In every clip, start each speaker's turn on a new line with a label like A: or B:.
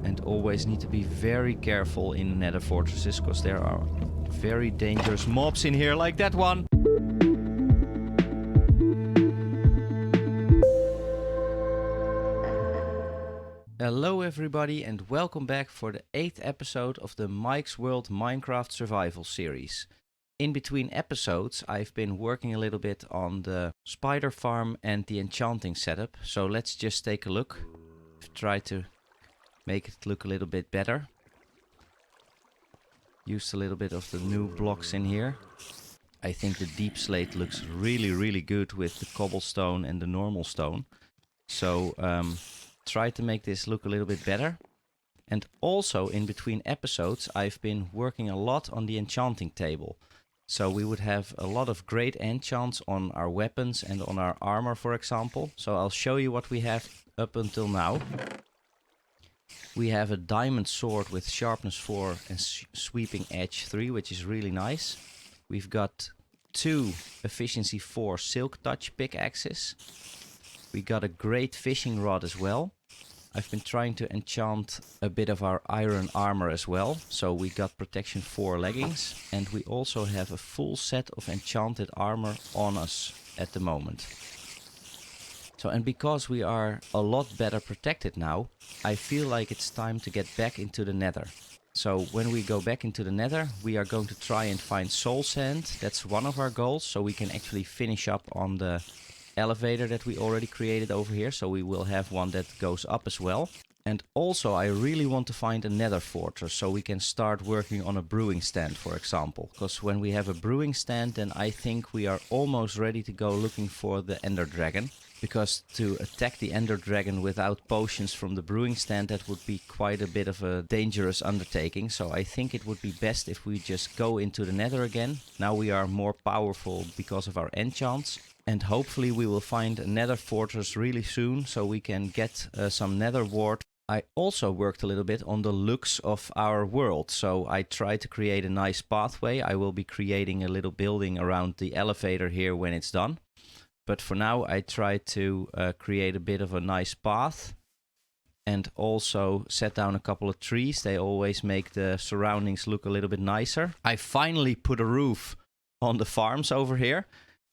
A: And always need to be very careful in Nether Fortresses, because there are very dangerous mobs in here, like that one. Hello everybody and welcome back for the 8th episode of the Mike's World Minecraft Survival series. In between episodes I've been working a little bit on the spider farm and the enchanting setup, so let's just take a look. Try to make it look a little bit better. Used a little bit of the new blocks in here. I think the deep slate looks really good with the cobblestone and the normal stone. So try to make this look a little bit better. And also in between episodes I've been working a lot on the enchanting table. So we would have a lot of great enchants on our weapons and on our armor, for example. So I'll show you what we have up until now. We have a diamond sword with sharpness 4 and sweeping edge 3, which is really nice. We've got 2 efficiency 4 silk touch pickaxes. We got a great fishing rod as well. I've been trying to enchant a bit of our iron armor as well. So we got protection 4 leggings. And we also have a full set of enchanted armor on us at the moment. So, and because we are a lot better protected now, I feel like it's time to get back into the Nether. So when we go back into the Nether, we are going to try and find soul sand. That's one of our goals, so we can actually finish up on the elevator that we already created over here. So we will have one that goes up as well. And also I really want to find a Nether Fortress, so we can start working on a brewing stand, for example. Because when we have a brewing stand, then I think we are almost ready to go looking for the Ender Dragon. Because to attack the Ender Dragon without potions from the brewing stand, that would be quite a bit of a dangerous undertaking. So I think it would be best if we just go into the Nether again. Now we are more powerful because of our enchants. And hopefully we will find a Nether Fortress really soon, so we can get some Nether Wart. I also worked a little bit on the looks of our world. So I tried to create a nice pathway. I will be creating a little building around the elevator here when it's done. But for now I try to create a bit of a nice path. And also set down a couple of trees. They always make the surroundings look a little bit nicer. I finally put a roof on the farms over here.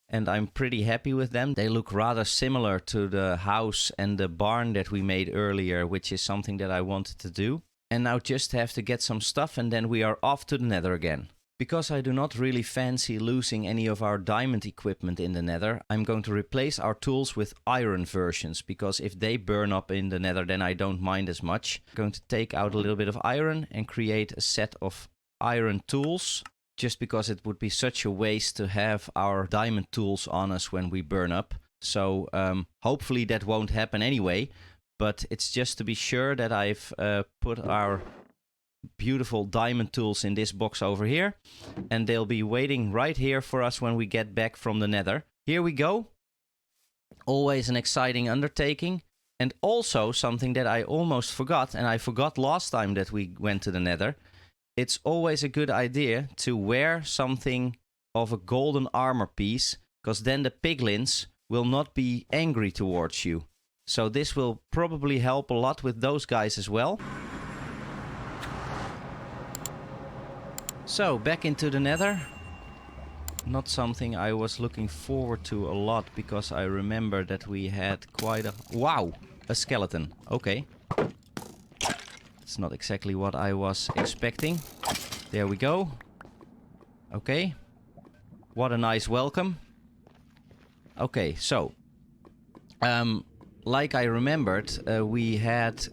A: And I'm pretty happy with them. They look rather similar to the house and the barn that we made earlier, which is something that I wanted to do. And now just have to get some stuff and then we are off to the Nether again. Because I do not really fancy losing any of our diamond equipment in the Nether, I'm going to replace our tools with iron versions. Because if they burn up in the Nether, then I don't mind as much. I'm going to take out a little bit of iron and create a set of iron tools. Just because it would be such a waste to have our diamond tools on us when we burn up. So hopefully that won't happen anyway. But it's just to be sure that I've put our beautiful diamond tools in this box over here. And they'll be waiting right here for us when we get back from the Nether. Here we go. Always an exciting undertaking. And also something that I almost forgot. And I forgot last time that we went to the Nether. It's always a good idea to wear something of a golden armor piece, because then the piglins will not be angry towards you. So this will probably help a lot with those guys as well. So back into the Nether. Not something I was looking forward to a lot, because I remember that we had quite a... Wow! A skeleton. Okay. It's not exactly what I was expecting. There we go. Okay. What a nice welcome. Okay, so. Like I remembered, we had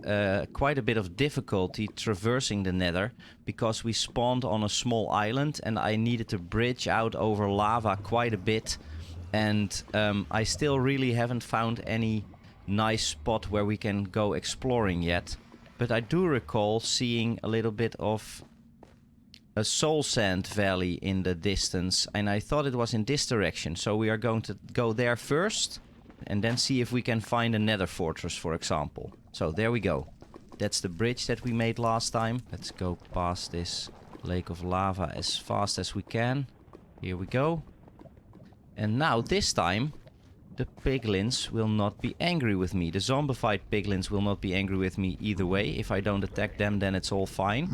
A: quite a bit of difficulty traversing the Nether. Because we spawned on a small island and I needed to bridge out over lava quite a bit. And I still really haven't found any nice spot where we can go exploring yet. But I do recall seeing a little bit of a soul sand valley in the distance. And I thought it was in this direction. So we are going to go there first. And then see if we can find a Nether Fortress, for example. So there we go. That's the bridge that we made last time. Let's go past this lake of lava as fast as we can. Here we go. And now this time the piglins will not be angry with me. The zombified piglins will not be angry with me either way. If I don't attack them, then it's all fine.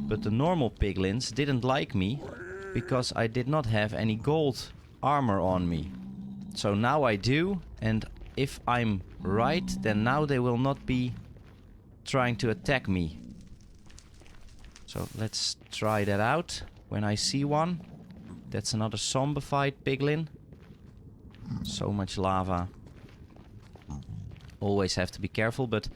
A: But the normal piglins didn't like me because I did not have any gold armor on me. So now I do, and if I'm right, then now they will not be trying to attack me. So let's try that out when I see one. That's another zombified piglin. So much lava. Always have to be careful, but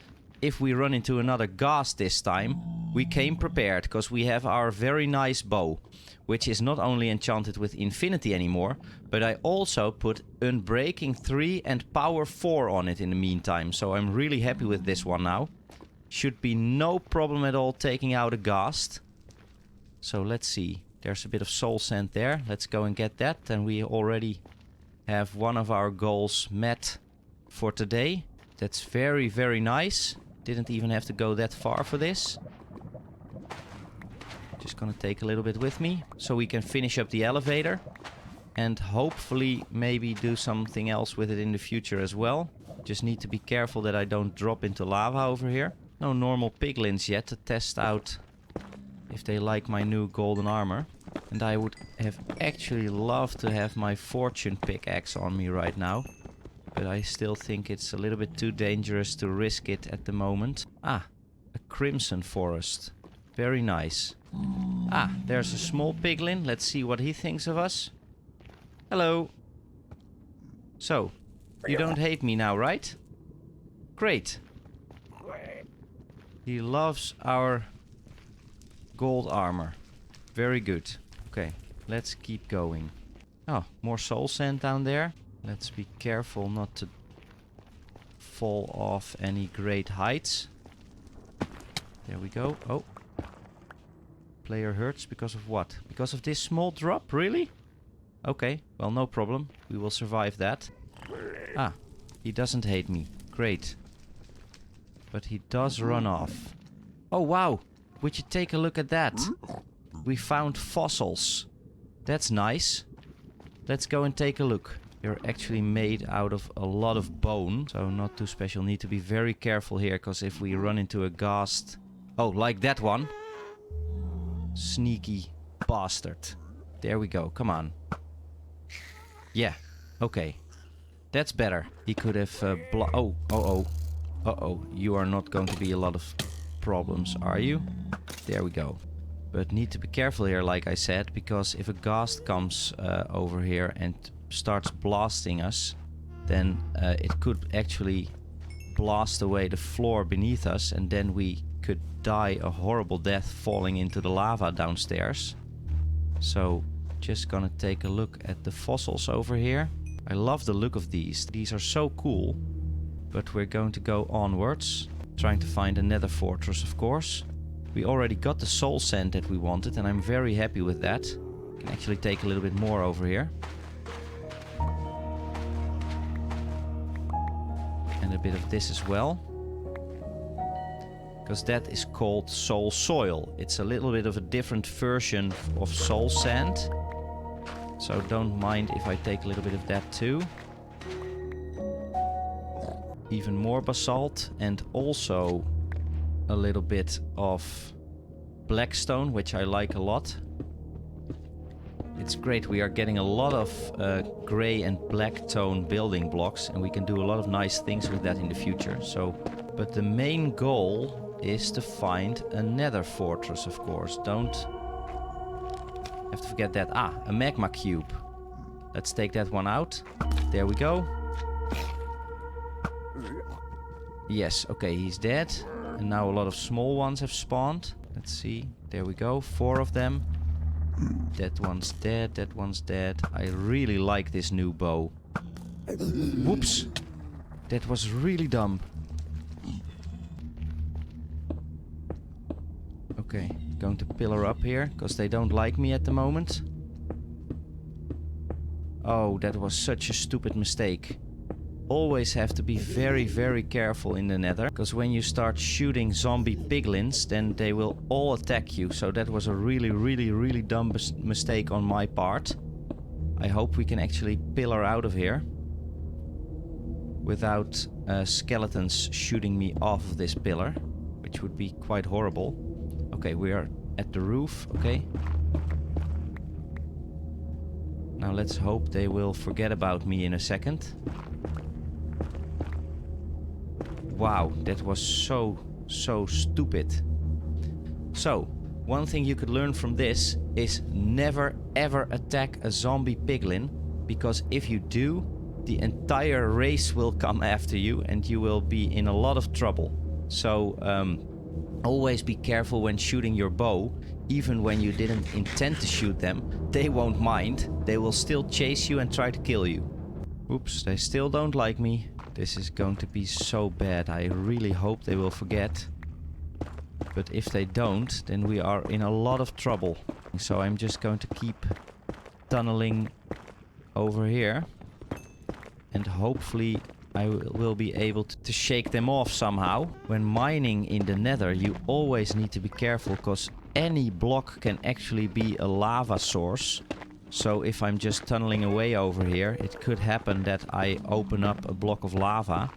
A: if we run into another ghast this time, we came prepared, because we have our very nice bow, which is not only enchanted with infinity anymore, but I also put Unbreaking 3 and Power 4 on it in the meantime, so I'm really happy with this one now. Should be no problem at all taking out a ghast. So let's see, there's a bit of soul sand there, let's go and get that, and we already have one of our goals met for today. That's very, very nice. Didn't even have to go that far for this. Just gonna take a little bit with me so we can finish up the elevator and hopefully maybe do something else with it in the future as well. Just need to be careful that I don't drop into lava over here. No normal piglins yet to test out if they like my new golden armor. And I would have actually loved to have my fortune pickaxe on me right now. But I still think it's a little bit too dangerous to risk it at the moment. Ah, a crimson forest. Very nice. Ah, there's a small piglin. Let's see what he thinks of us. Hello. So, you don't hate me now, right? Great. He loves our gold armor. Very good. Okay, let's keep going. Oh, more soul sand down there. Let's be careful not to fall off any great heights. There we go. Oh. Player hurts because of what? Because of this small drop? Really? Okay, well, no problem. We will survive that. Ah, he doesn't hate me. Great. But he does run off. Oh, wow. Would you take a look at that? We found fossils. That's nice. Let's go and take a look. They're actually made out of a lot of bone. So not too special. Need to be very careful here, because if we run into a ghast... Oh, like that one. Sneaky bastard. There we go. Come on. Yeah. Okay. That's better. He could have... Uh-oh. You are not going to be a lot of problems, are you? There we go. But need to be careful here, like I said, because if a ghast comes over here and starts blasting us, then it could actually blast away the floor beneath us, and then we could die a horrible death falling into the lava downstairs. So just gonna take a look at the fossils over here. I love the look of these. These are so cool. But we're going to go onwards, trying to find a Nether Fortress, of course. We already got the soul sand that we wanted, and I'm very happy with that. Can actually take a little bit more over here. And a bit of this as well. Because that is called soul soil. It's a little bit of a different version of soul sand. So don't mind if I take a little bit of that too. Even more basalt, and also a little bit of blackstone, which I like a lot. It's great, we are getting a lot of grey and black tone building blocks, and we can do a lot of nice things with that in the future. So, but the main goal is to find a Nether Fortress, of course. Don't have to forget that. Ah, a magma cube. Let's take that one out. There we go. Yes, okay, he's dead. And now a lot of small ones have spawned. Let's see. There we go. 4 of them. That one's dead. That one's dead. I really like this new bow. Whoops. That was really dumb. Okay, going to pillar up here, because they don't like me at the moment. Oh, that was such a stupid mistake. Always have to be very, very careful in the Nether, because when you start shooting zombie piglins, then they will all attack you. So that was a really, really, really dumb mistake on my part. I hope we can actually pillar out of here. without skeletons shooting me off of this pillar, which would be quite horrible. Okay, we are at the roof, okay. Now let's hope they will forget about me in a second. Wow, that was so stupid. So, one thing you could learn from this is never ever attack a zombie piglin, because if you do, the entire race will come after you and you will be in a lot of trouble. So, always be careful when shooting your bow. Even when you didn't intend to shoot them, they won't mind. They will still chase you and try to kill you. Oops, they still don't like me. This is going to be so bad. I really hope they will forget. But if they don't, then we are in a lot of trouble. So I'm just going to keep tunneling over here. And hopefully I will be able to shake them off somehow. When mining in the Nether, you always need to be careful, because any block can actually be a lava source. So if I'm just tunneling away over here, it could happen that I open up a block of lava.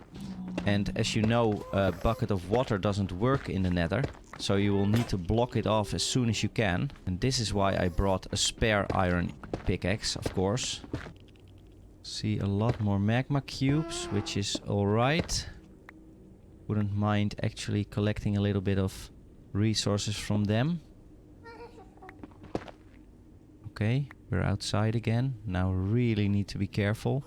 A: And as you know, a bucket of water doesn't work in the Nether. So you will need to block it off as soon as you can. And this is why I brought a spare iron pickaxe, of course. See a lot more magma cubes, which is alright. Wouldn't mind actually collecting a little bit of resources from them. Okay, we're outside again. Now really need to be careful.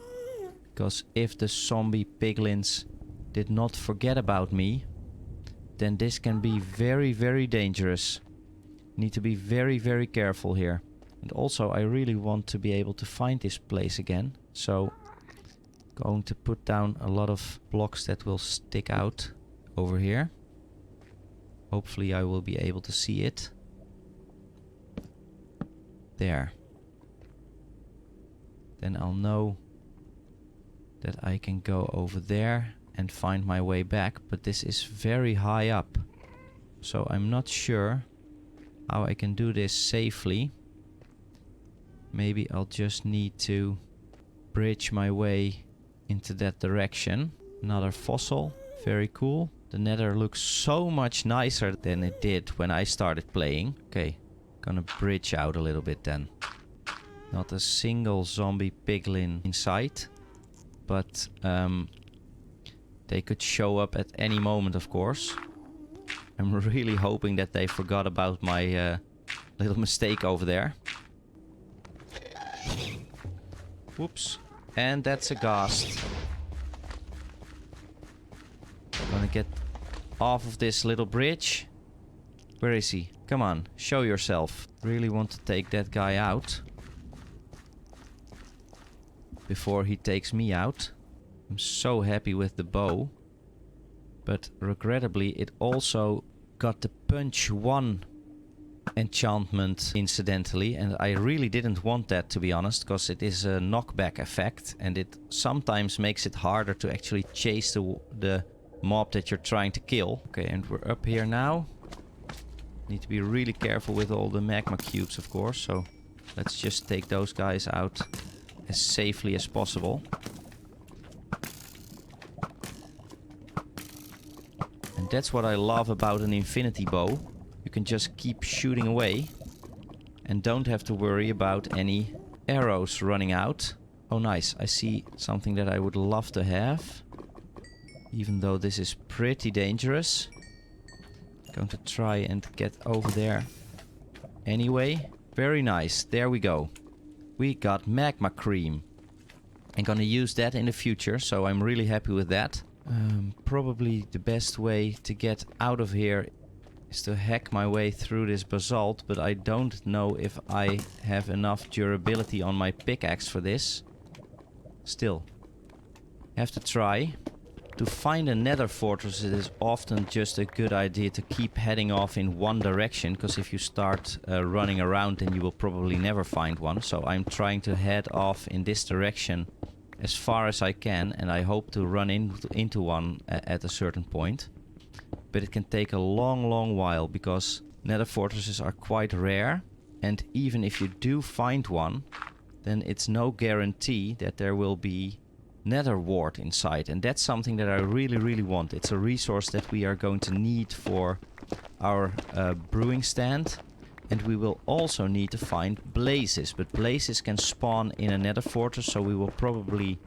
A: Because if the zombie piglins did not forget about me, then this can be very dangerous. Need to be very careful here. And also I really want to be able to find this place again. So going to put down a lot of blocks that will stick out over here. Hopefully I will be able to see it. There. Then I'll know that I can go over there and find my way back. But this is very high up. So I'm not sure how I can do this safely. Maybe I'll just need to bridge my way into that direction. Another fossil. Very cool. The Nether looks so much nicer than it did when I started playing. Okay, gonna bridge out a little bit then. Not a single zombie piglin in sight. But they could show up at any moment, of course. I'm really hoping that they forgot about my little mistake over there. Whoops. And that's a ghast. Gonna get off of this little bridge. Where is he? Come on, show yourself. Really want to take that guy out before he takes me out. I'm so happy with the bow. But regrettably, it also got the punch 1 enchantment incidentally, and I really didn't want that, to be honest, because it is a knockback effect and it sometimes makes it harder to actually chase the mob that you're trying to kill. Okay, and we're up here now. Need to be really careful with all the magma cubes, of course, so let's just take those guys out as safely as possible. And that's what I love about an infinity bow. You can just keep shooting away and don't have to worry about any arrows running out. Oh nice, I see something that I would love to have. Even though this is pretty dangerous. Going to try and get over there anyway. Very nice, there we go. We got magma cream. I'm gonna use that in the future, so I'm really happy with that. Probably the best way to get out of here is to hack my way through this basalt, but I don't know if I have enough durability on my pickaxe for this. Still, have to try. To find a Nether Fortress, it is often just a good idea to keep heading off in one direction, because if you start running around, then you will probably never find one. So I'm trying to head off in this direction as far as I can, and I hope to run into one at a certain point. But it can take a long while, because Nether Fortresses are quite rare, and even if you do find one, then it's no guarantee that there will be Nether Wart inside. And that's something that I really, really want. It's a resource that we are going to need for our brewing stand. And we will also need to find blazes. But blazes can spawn in a Nether Fortress, so we will probably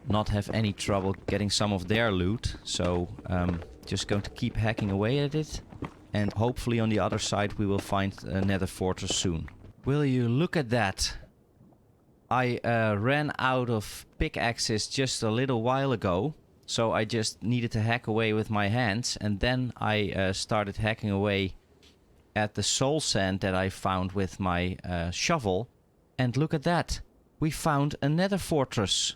A: not have any trouble getting some of their loot. So just going to keep hacking away at it. And hopefully on the other side we will find a Nether Fortress soon. Will you look at that? I ran out of pickaxes just a little while ago. So I just needed to hack away with my hands. And then I started hacking away at the soul sand that I found with my shovel. And look at that. We found a Nether Fortress.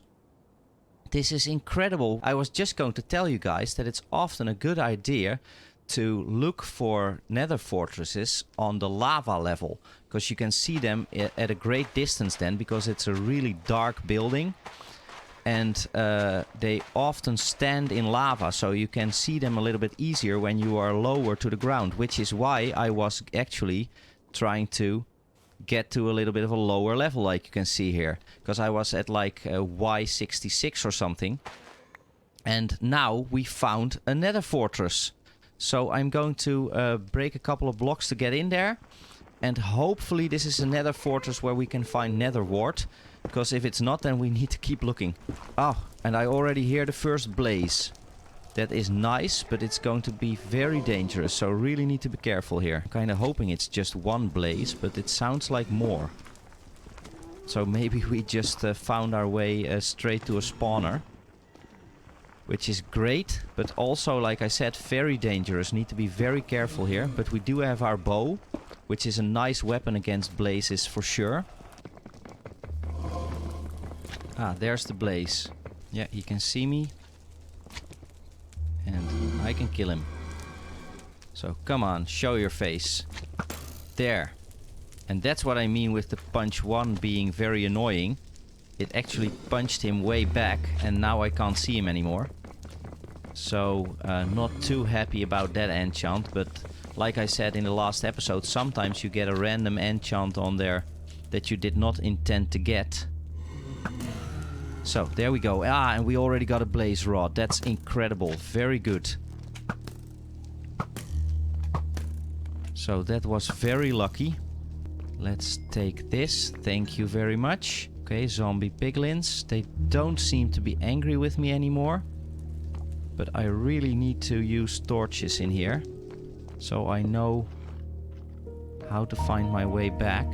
A: This is incredible. I was just going to tell you guys that it's often a good idea to look for Nether Fortresses on the lava level. Because you can see them at a great distance then, because it's a really dark building. And they often stand in lava, so you can see them a little bit easier when you are lower to the ground. Which is why I was actually trying to get to a little bit of a lower level, like you can see here. Because I was at like Y66 or something. And now we found a Nether Fortress. So I'm going to break a couple of blocks to get in there. And hopefully this is a Nether Fortress where we can find Nether Wart. Because if it's not, then we need to keep looking. Oh, and I already hear the first blaze. That is nice, but it's going to be very dangerous. So really need to be careful here. Kind of hoping it's just one blaze, but it sounds like more. So maybe we just found our way straight to a spawner. Which is great, but also, like I said, very dangerous. Need to be very careful here. But we do have our bow, which is a nice weapon against blazes for sure. Ah, there's the blaze. Yeah, he can see me. And I can kill him. So, come on, show your face. There. And that's what I mean with the punch 1 being very annoying. It actually punched him way back, and now I can't see him anymore. So, not too happy about that enchant, but like I said in the last episode, sometimes you get a random enchant on there that you did not intend to get. So, there we go. Ah, and we already got a blaze rod. That's incredible. Very good. So, that was very lucky. Let's take this. Thank you very much. Okay, zombie piglins. They don't seem to be angry with me anymore. But I really need to use torches in here. So I know how to find my way back.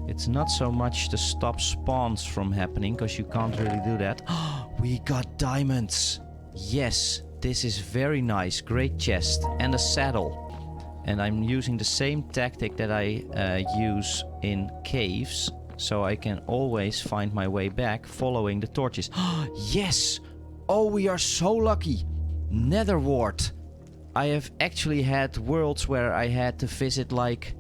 A: It's not so much to stop spawns from happening, because you can't really do that. We got diamonds! Yes, this is very nice. Great chest. And a saddle. And I'm using the same tactic that I use in caves. So I can always find my way back following the torches. Yes! Oh, we are so lucky! Nether Wart! I have actually had worlds where I had to visit like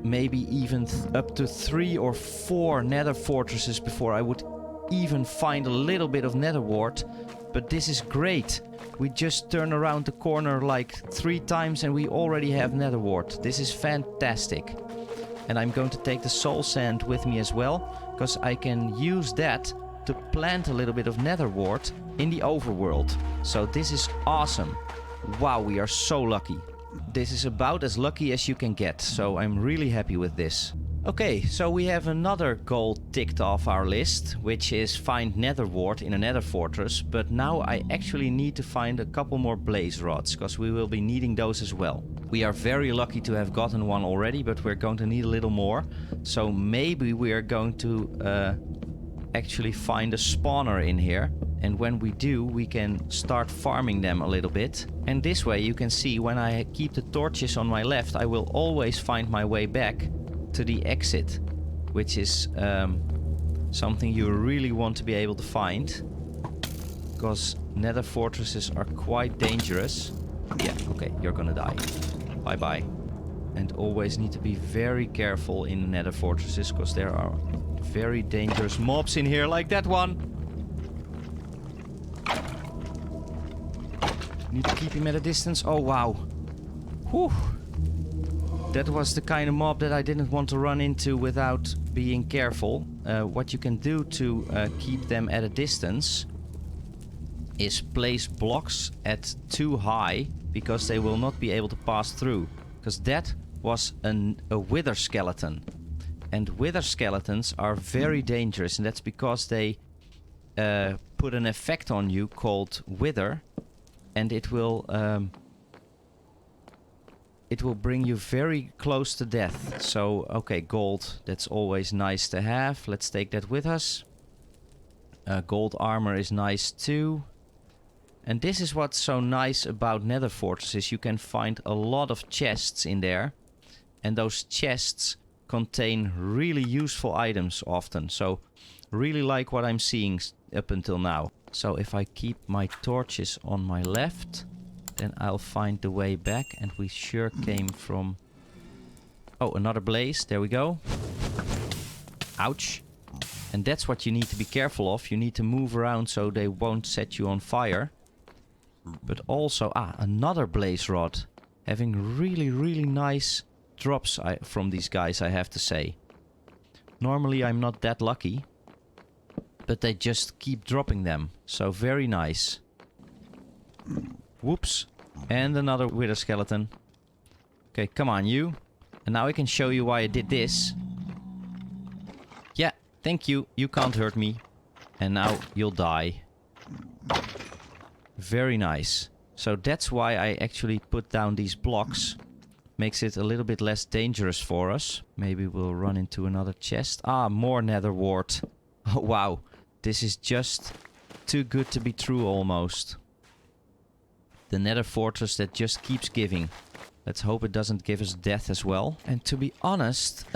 A: maybe even up to 3 or 4 Nether Fortresses before I would even find a little bit of Nether Wart. But this is great. We just turn around the corner like 3 times and we already have Nether Wart. This is fantastic. And I'm going to take the soul sand with me as well, because I can use that to plant a little bit of Nether Wart in the overworld. So this is awesome. Wow, we are so lucky. This is about as lucky as you can get, so I'm really happy with this. Okay, so we have another goal ticked off our list, which is find Nether Wart in a Nether Fortress. But now I actually need to find a couple more blaze rods, because we will be needing those as well. We are very lucky to have gotten one already, but we're going to need a little more. So maybe we are going to actually find a spawner in here. And when we do, we can start farming them a little bit. And this way you can see when I keep the torches on my left, I will always find my way back to the exit. Which is something you really want to be able to find. Because Nether Fortresses are quite dangerous. Yeah, okay, you're gonna die. Bye-bye. And always need to be very careful in Nether Fortresses, because there are very dangerous mobs in here, like that one. Need to keep him at a distance. Oh, wow. Whew. That was the kind of mob that I didn't want to run into without being careful. What you can do to keep them at a distance is place blocks at too high, because they will not be able to pass through. Because that was a wither skeleton. And wither skeletons are very dangerous, and that's because they put an effect on you called wither, and it will bring you very close to death. So, okay, gold, that's always nice to have. Let's take that with us. Gold armor is nice too. And this is what's so nice about Nether Fortresses. You can find a lot of chests in there. And those chests contain really useful items often. So, really like what I'm seeing up until now. So, if I keep my torches on my left, then I'll find the way back. And we sure came from... Oh, another blaze. There we go. Ouch. And that's what you need to be careful of. You need to move around so they won't set you on fire. But also... another blaze rod. Having really, really nice drops from these guys, I have to say. Normally I'm not that lucky. But they just keep dropping them. So very nice. Whoops. And another wither skeleton. Okay, come on you. And now I can show you why I did this. Yeah, thank you. You can't hurt me. And now you'll die. Very nice. So that's why I actually put down these blocks. Makes it a little bit less dangerous for us. Maybe we'll run into another chest. More nether wart. Oh, wow. This is just too good to be true almost. The Nether Fortress that just keeps giving. Let's hope it doesn't give us death as well. And to be honest,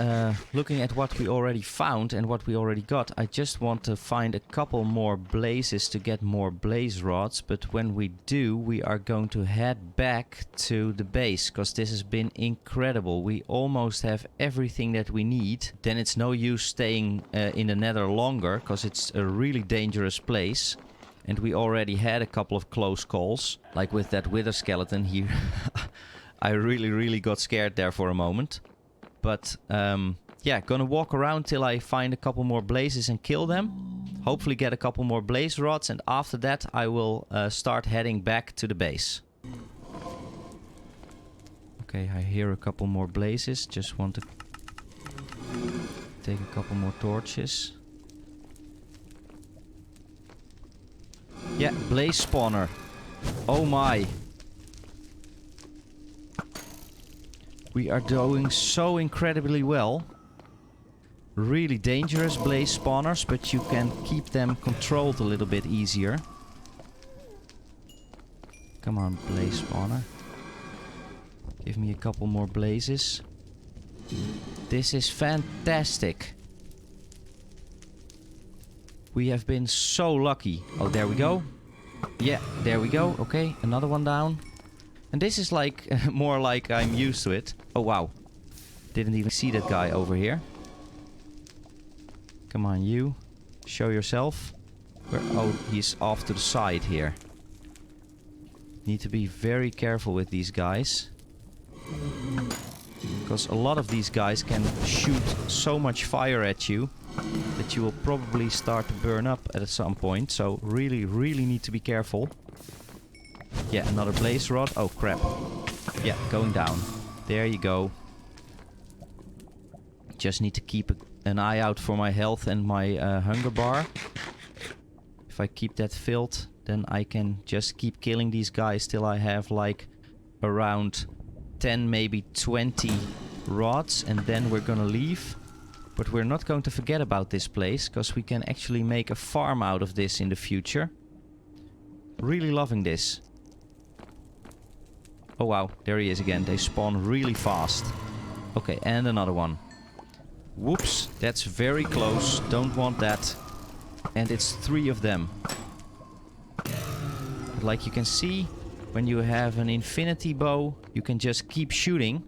A: looking at what we already found and what we already got, I just want to find a couple more blazes to get more blaze rods. But when we do, we are going to head back to the base, because this has been incredible. We almost have everything that we need. Then it's no use staying in the Nether longer, because it's a really dangerous place. And we already had a couple of close calls, like with that wither skeleton here. I really got scared there for a moment. But, yeah, gonna walk around till I find a couple more blazes and kill them. Hopefully get a couple more blaze rods, and after that I will start heading back to the base. Okay, I hear a couple more blazes. Just want to take a couple more torches. Yeah, blaze spawner. Oh my. We are doing so incredibly well. Really dangerous blaze spawners, but you can keep them controlled a little bit easier. Come on, blaze spawner. Give me a couple more blazes. This is fantastic. We have been so lucky. Oh, there we go. Yeah, there we go. Okay, another one down. And this is like, more like I'm used to it. Oh, wow. Didn't even see that guy over here. Come on, you. Show yourself. Oh, he's off to the side here. Need to be very careful with these guys. Because a lot of these guys can shoot so much fire at you that you will probably start to burn up at some point. So really need to be careful. Yeah, another blaze rod. Oh, crap. Yeah, going down. There you go. Just need to keep an eye out for my health and my hunger bar. If I keep that filled, then I can just keep killing these guys till I have like around 10, maybe 20 rods. And then we're gonna leave. But we're not going to forget about this place, because we can actually make a farm out of this in the future. Really loving this. Oh wow, there he is again. They spawn really fast. Okay, and another one. Whoops, that's very close. Don't want that. And it's 3 of them. Like you can see, when you have an infinity bow, you can just keep shooting.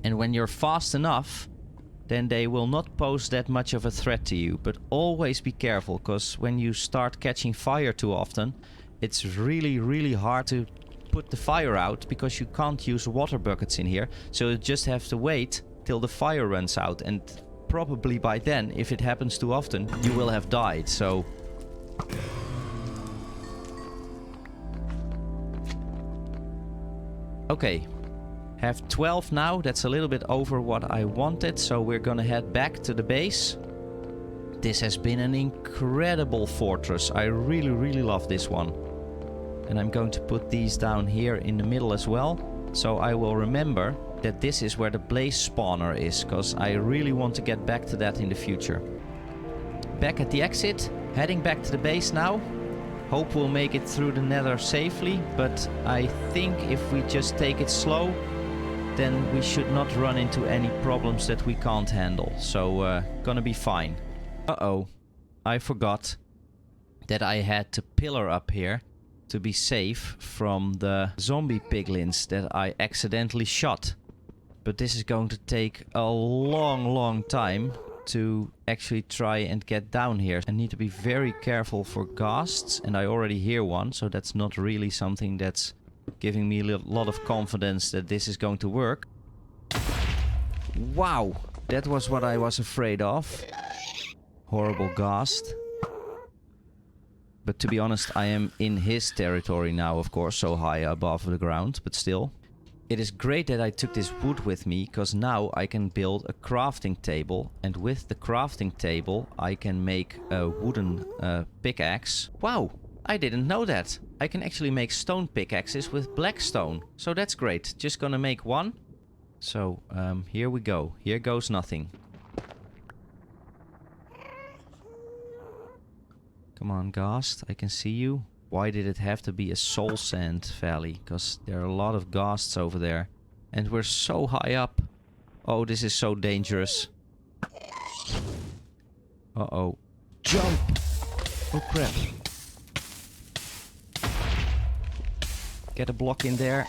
A: And when you're fast enough, then they will not pose that much of a threat to you. But always be careful, because when you start catching fire too often, it's really hard to put the fire out because you can't use water buckets in here. So you just have to wait till the fire runs out. And probably by then, if it happens too often, you will have died. So... Okay. Have 12 now. That's a little bit over what I wanted. So we're gonna head back to the base. This has been an incredible fortress. I really, really love this one. And I'm going to put these down here in the middle as well. So I will remember that this is where the blaze spawner is, because I really want to get back to that in the future. Back at the exit, heading back to the base now. Hope we'll make it through the nether safely, but I think if we just take it slow, then we should not run into any problems that we can't handle. So, gonna be fine. Uh-oh, I forgot that I had to pillar up here to be safe from the zombie piglins that I accidentally shot. But this is going to take a long time to actually try and get down here. I need to be very careful for ghasts, and I already hear one, so that's not really something that's giving me a lot of confidence that this is going to work. Wow, that was what I was afraid of. Horrible ghast. But to be honest, I am in his territory now, of course, so high above the ground, but still. It is great that I took this wood with me, because now I can build a crafting table. And with the crafting table, I can make a wooden pickaxe. Wow, I didn't know that. I can actually make stone pickaxes with black stone. So that's great. Just gonna make one. So, here we go. Here goes nothing. Come on, Ghast. I can see you. Why did it have to be a soul sand valley? Because there are a lot of ghasts over there. And we're so high up. Oh, this is so dangerous. Uh-oh. Jump! Oh, crap. Get a block in there.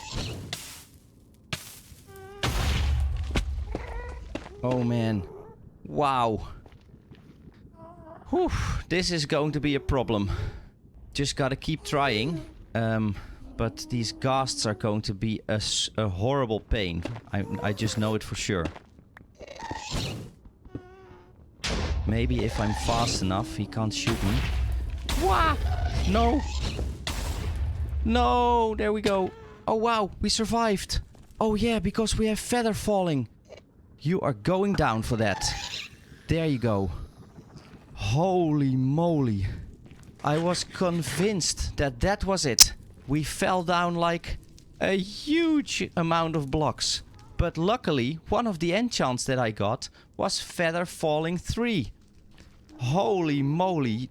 A: Oh, man. Wow. Whew, this is going to be a problem. Just gotta keep trying. But these ghasts are going to be a horrible pain. I just know it for sure. Maybe if I'm fast enough, he can't shoot me. Wah! No! No! There we go. Oh wow, we survived. Oh yeah, because we have feather falling. You are going down for that. There you go. Holy moly. I was convinced that that was it. We fell down like a huge amount of blocks. But luckily, one of the enchants that I got was Feather Falling 3. Holy moly.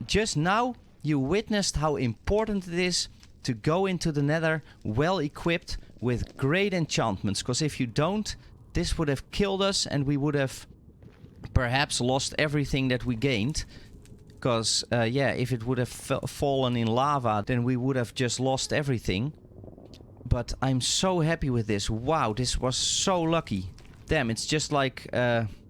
A: Just now, you witnessed how important it is to go into the nether well equipped with great enchantments. Because if you don't, this would have killed us and we would have perhaps lost everything that we gained. Because, yeah, if it would have fallen in lava, then we would have just lost everything. But I'm so happy with this. Wow, this was so lucky. Damn, it's just like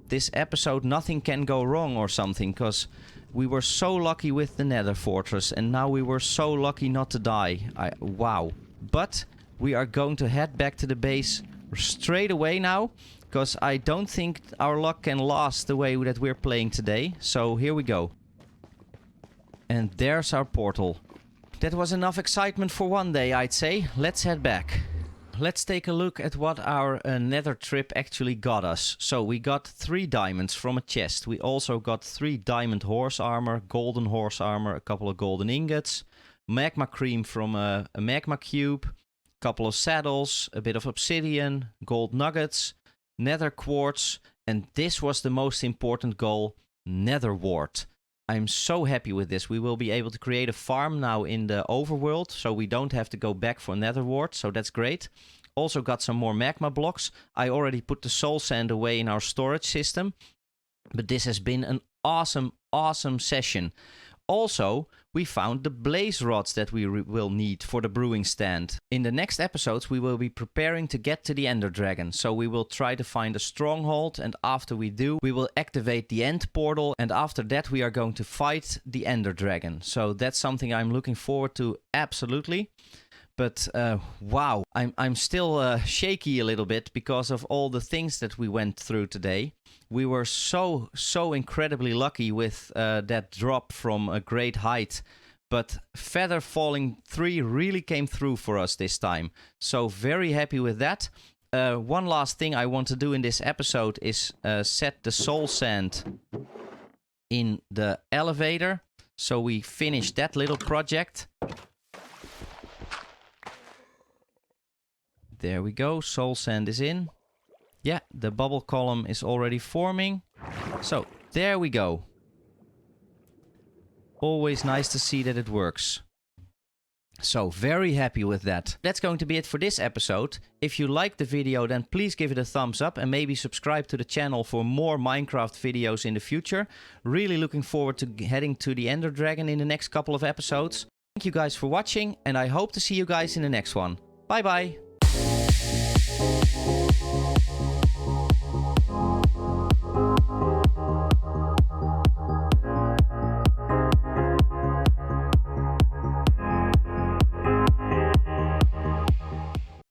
A: this episode, nothing can go wrong or something. Because we were so lucky with the Nether Fortress. And now we were so lucky not to die. Wow. But we are going to head back to the base straight away now. Because I don't think our luck can last the way that we're playing today. So here we go. And there's our portal. That was enough excitement for one day, I'd say. Let's head back. Let's take a look at what our nether trip actually got us. So we got 3 diamonds from a chest. We also got 3 diamond horse armor, golden horse armor, a couple of golden ingots, magma cream from a magma cube, a couple of saddles, a bit of obsidian, gold nuggets, nether quartz, and this was the most important goal, nether wart. I'm so happy with this. We will be able to create a farm now in the overworld, so we don't have to go back for nether wart, so that's great. Also got some more magma blocks. I already put the soul sand away in our storage system, but this has been an awesome session. Also, we found the blaze rods that we will need for the brewing stand. In the next episodes, we will be preparing to get to the Ender Dragon. So we will try to find a stronghold, and after we do, we will activate the end portal. And after that, we are going to fight the Ender Dragon. So that's something I'm looking forward to, absolutely. But wow, I'm still shaky a little bit because of all the things that we went through today. We were so incredibly lucky with that drop from a great height. But Feather Falling 3 really came through for us this time. So very happy with that. One last thing I want to do in this episode is set the soul sand in the elevator. So we finish that little project. There we go. Soul sand is in. Yeah, the bubble column is already forming. So there we go. Always nice to see that it works. So, very happy with that. That's going to be it for this episode. If you liked the video, then please give it a thumbs up and maybe subscribe to the channel for more Minecraft videos in the future. Really looking forward to heading to the Ender Dragon in the next couple of episodes. Thank you guys for watching, and I hope to see you guys in the next one. Bye bye!